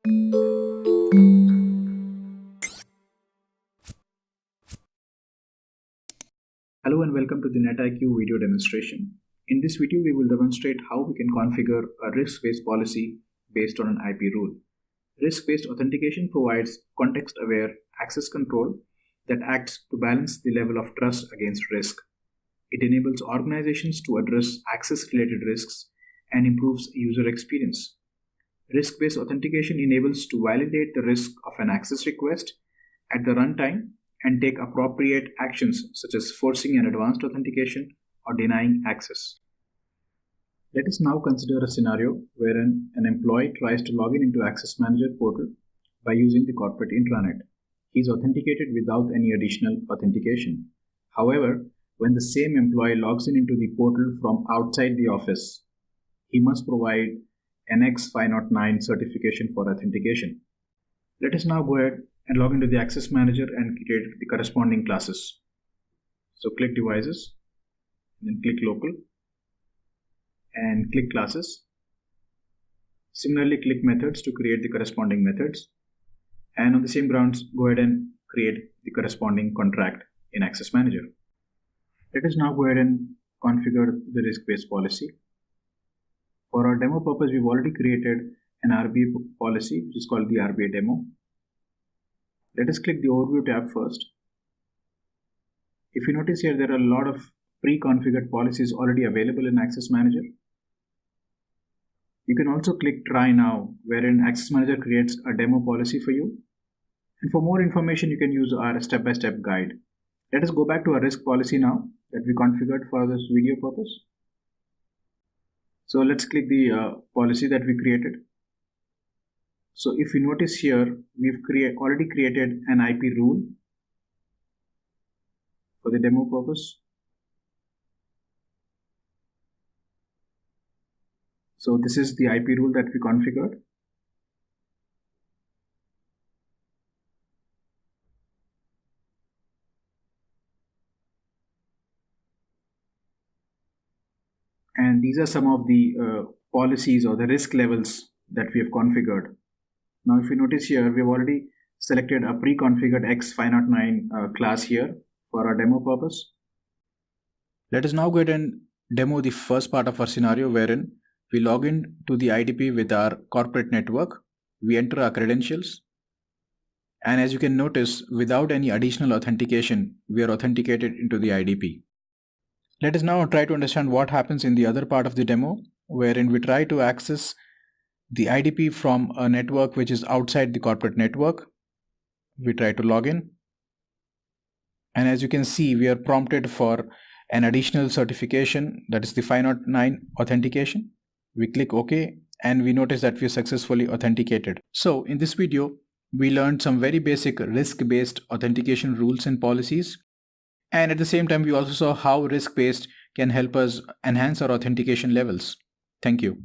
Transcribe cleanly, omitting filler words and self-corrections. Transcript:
Hello and welcome to the NetIQ video demonstration. In this video, we will demonstrate how we can configure a risk-based policy based on an IP rule. Risk-based authentication provides context-aware access control that acts to balance the level of trust against risk. It enables organizations to address access-related risks and improves user experience. Risk-based authentication enables to validate the risk of an access request at the runtime and take appropriate actions such as forcing an advanced authentication or denying access. Let us now consider a scenario wherein an employee tries to log in into Access Manager portal by using the corporate intranet. He is authenticated without any additional authentication. However, when the same employee logs in into the portal from outside the office, he must provide an X509 certification for authentication. Let us now go ahead and log into the Access Manager and create the corresponding classes. So click Devices, then click Local and click Classes. Similarly, click Methods to create the corresponding methods. And on the same grounds, go ahead and create the corresponding contract in Access Manager. Let us now go ahead and configure the risk-based policy. For our demo purpose, we've already created an RBA policy, which is called the RBA demo. Let us click the Overview tab first. If you notice here, there are a lot of pre-configured policies already available in Access Manager. You can also click Try Now, wherein Access Manager creates a demo policy for you. And for more information, you can use our step-by-step guide. Let us go back to our risk policy now that we configured for this video purpose. So let's click the policy that we created. So if you notice here, we've already created an IP rule for the demo purpose. So this is the IP rule that we configured. And these are some of the policies or the risk levels that we have configured. Now, if you notice here, we have already selected a pre-configured X509 class here for our demo purpose. Let us now go ahead and demo the first part of our scenario wherein we log in to the IDP with our corporate network. We enter our credentials. And as you can notice, without any additional authentication, we are authenticated into the IDP. Let us now try to understand what happens in the other part of the demo, wherein we try to access the IDP from a network which is outside the corporate network. We try to log in. And as you can see, we are prompted for an additional certification, that is the 509 authentication. We click OK and we notice that we are successfully authenticated. So in this video, we learned some very basic risk-based authentication rules and policies. And at the same time, we also saw how risk-based can help us enhance our authentication levels. Thank you.